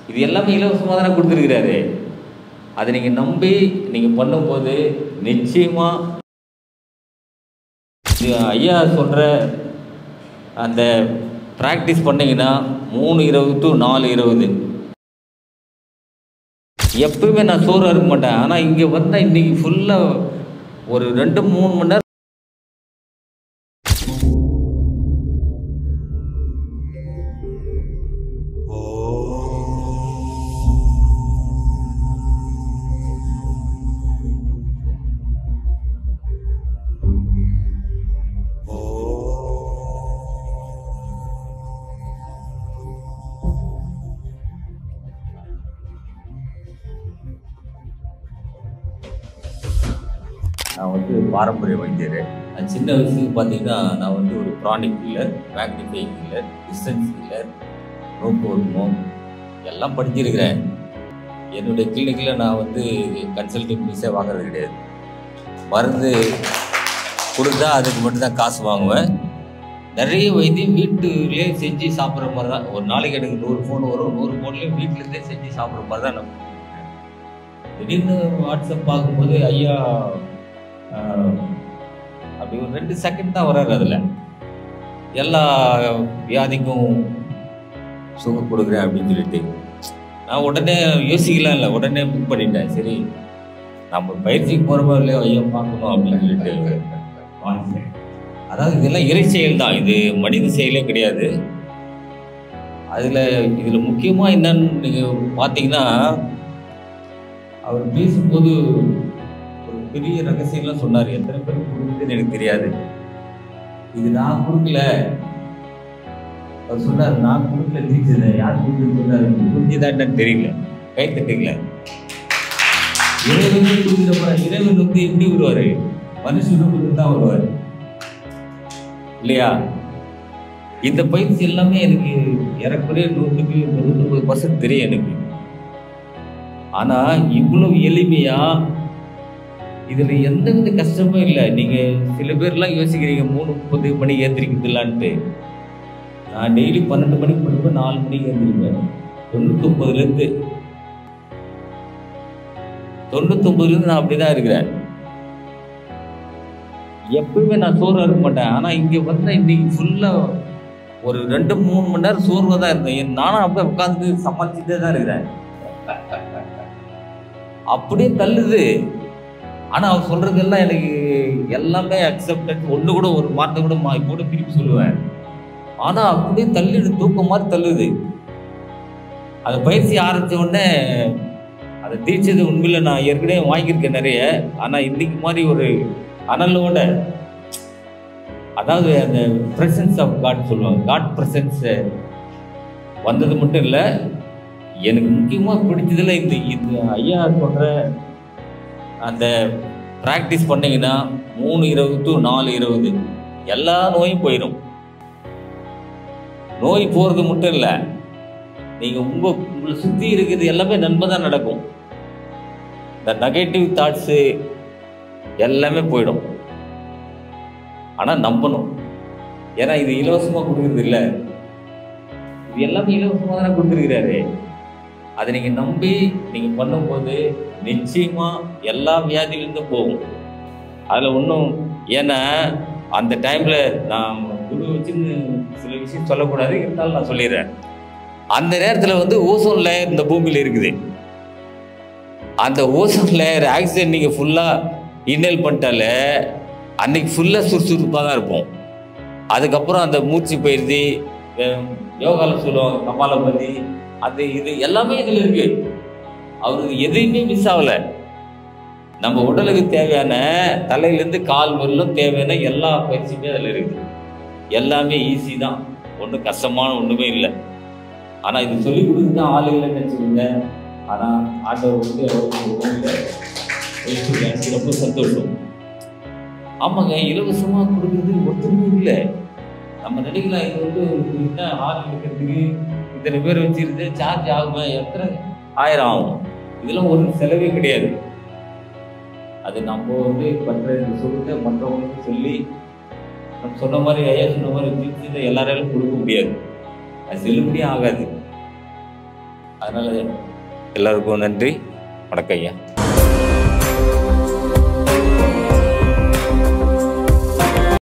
இது எல்லாமே இலவசமாக தானே கொடுத்துருக்கிறாரு. அதை நீங்கள் நம்பி நீங்கள் பண்ணும்போது நிச்சயமாக ஐயா சொல்கிற அந்த ப்ராக்டிஸ் பண்ணிங்கன்னா 3:20 to 4:20 எப்பவுமே நான் சோறாக இருக்க மாட்டேன். ஆனால் இங்கே வந்தால் இன்றைக்கி ஃபுல்லாக ஒரு 2-3 மணி நேரம் நான் வந்து பாரம்பரிய வைத்தியர். நான் சின்ன வயசுக்கு பார்த்தீங்கன்னா நான் வந்து ஒரு pranic healer, magnify healer, distance healer, நோக்கோர்மோம் எல்லாம் படிச்சிருக்கிறேன். என்னுடைய கிளினிக்கில் நான் வந்து கன்சல்டிங் ஃபீஸே வாங்குறது கிடையாது. மருந்து கொடுத்தா அதுக்கு மட்டும்தான் காசு வாங்குவேன். நிறைய வைத்தியம் வீட்டுலேயே செஞ்சு சாப்பிட்ற மாதிரி தான். ஒரு நாளைக்கு எனக்கு 100 ஃபோன் வரும். 100 ஃபோன்லேயும் வீட்டிலேருந்தே செஞ்சு சாப்பிட்ற மாதிரி தான் நான் திடீர்னு வாட்ஸ்அப் பார்க்கும்போது ஐயா அப்படி ஒரு 2 செகண்ட் தான் வராரு. அதில் எல்லா வியாதிக்கும் சுகர் கொடுக்குறேன் அப்படின்னு சொல்லிட்டு நான் உடனே யோசிக்கலாம் இல்லை, உடனே புக் பண்ணிட்டேன். சரி நம்ம பயிற்சிக்கு போகிறப்போ இல்லையோ ஐயா பார்க்கணும் அப்படின்னு சொல்லிட்டு வாங்கிட்டேன். அதாவது இதெல்லாம் இறை செயல் தான், இது மனித செயலே கிடையாது. இதில் முக்கியமாக என்னன்னு நீங்கள் பார்த்தீங்கன்னா, அவர் பேசும்போது ஒரு பெரிய ரகசியம்லாம் சொன்னார். எத்தனை பேருக்கு கொடுக்குதுன்னு எனக்கு தெரியாது. இது நான் கொடுக்கல, அவர் சொன்னார் நான் கொடுக்கல, டீச்சர் யார் கொடுக்குன்னு சொன்னார். புரிஞ்சுதான் தெரியல, கை தட்டுக்கல. இறைவனே கொடுக்குறப்ப இறைவன் வந்து எப்படி வருவார்? மனுஷனுக்கு தான் வருவார் இல்லையா? இந்த பயிற்சி எல்லாமே எனக்கு ஏறக்குறைய 100% தெரியும் எனக்கு. ஆனா இவ்வளவு எளிமையா இதுல எந்தவித கஷ்டமும் இல்லை. நீங்க சில பேர்லாம் யோசிக்கிறீங்க 3:30 மணிக்கு ஏந்திரிக்கிறதுலான்ட்டு. நான் டெய்லி 12 மணிக்கு படிப்பேன், 4 மணிக்கு ஏந்திரிப்பேன். 99 நான் அப்படிதான் இருக்கிறேன். எப்பவுமே நான் சோர்வா இருக்க மாட்டேன். ஆனா இங்க வந்தா இன்னைக்கு ஃபுல்லா ஒரு 2-3 மணி நேரம் சோர்வா தான் இருந்தேன். நானும் அப்படியே உட்காந்து சமாளிச்சுட்டே தான் இருக்கிறேன். அப்படியே தள்ளுது. ஆனா அவர் சொல்றதெல்லாம் எனக்கு எல்லாமே அக்செப்டட். ஒண்ணு கூட ஒரு வார்த்தை கூட கூட திருப்பி சொல்லுவேன். ஆனா அப்படியே தள்ளிடு, தூக்கம் மாதிரி தள்ளுது. அந்த பயிற்சி ஆரம்பிச்ச உடனே அதை தீர்ச்சது உண்மையில நான் ஏற்கனவே வாங்கியிருக்கேன் நிறைய. ஆனா இன்னைக்கு மாதிரி ஒரு அனலோட, அதாவது அந்த பிரசன்ஸ் ஆஃப் காட் சொல்லுவாங்க, காட் பிரசன்ஸ் வந்தது மட்டும் இல்லை, எனக்கு முக்கியமாக பிடிச்சதுல இந்த ஐயா சொல்கிற அந்த ப்ராக்டிஸ் பண்ணிங்கன்னா 3:20 to 4:20 எல்லா நோயும் போயிடும். நோய் போகிறது மட்டும் இல்லை, நீங்கள் உங்களை சுற்றி இருக்கிறது எல்லாமே நன்மை தான் நடக்கும். இந்த நெகட்டிவ் தாட்ஸு எல்லாமே போயிடும். ஆனால் நம்பணும். ஏன்னா இது இலவசமாக கொடுக்குறது இல்லை, இது எல்லாமே இலவசமாக தானே கொடுத்துருக்கிறாரு. அதை நீங்கள் நம்பி நீங்கள் பண்ணும்போது நிச்சயமாக எல்லா வியாதியிலேருந்தும் போகும். அதில் ஒன்றும், ஏன்னா அந்த டைமில் நான் குரு வச்சுன்னு சில விஷயம் சொல்லக்கூடாது, இருந்தாலும் நான் சொல்லிடுறேன். அந்த நேரத்தில் வந்து ஓசோன் லேயர் இந்த பூமியில் இருக்குது. அந்த ஓசோன் லேயர் ஆக்சிஜன் நீங்கள் ஃபுல்லாக இன்ஹேல் பண்ணிட்டாலே அன்னைக்கு ஃபுல்லாக சுறுசுறுப்பாக தான் இருப்போம். அதுக்கப்புறம் அந்த மூச்சு பயிற்சி, யோகாவில் சொல்லுவாங்க கபாலபதி, அது இது எல்லாமே இதில் இருக்கு. அவருக்கு எதையுமே மிஸ் ஆகலை. நம்ம உடலுக்கு தேவையான தலையிலேருந்து கால் வரலும் தேவையான எல்லா பயிற்சியுமே அதில் இருக்குது. எல்லாமே ஈஸி தான், ஒன்றும் கஷ்டமான ஒன்றுமே இல்லை. ஆனால் இது சொல்லிக் கொடுத்து தான் ஆள் இல்லைன்னு நினச்சிக்கோங்க. ஆனால் ஆண்டவர் வந்து எனக்கு ரொம்ப சந்தோஷம். ஆமாங்க, இலவசமாக கொடுக்குறது ஒருத்தருமே இல்லை. நம்ம நினைக்கலாம் இது வந்து என்ன ஆள் இருக்கிறதுக்கு இத்தனை பேர் வச்சிருந்து சார்ஜ் ஆகுமா, எத்தனை 1000 ஆகும். இதெல்லாம் ஒரு செலவே கிடையாது. அது நம்ம வந்து மற்ற சொல்லிட்டு மற்றவங்களுக்கு சொல்லி நம்ம சொன்ன மாதிரி ஐயா சொன்ன மாதிரி எல்லாராலும் கொடுக்க முடியாது. அது செல்லுபடியே ஆகாது. அதனால எல்லாருக்கும் நன்றி. வணக்கம் ஐயா.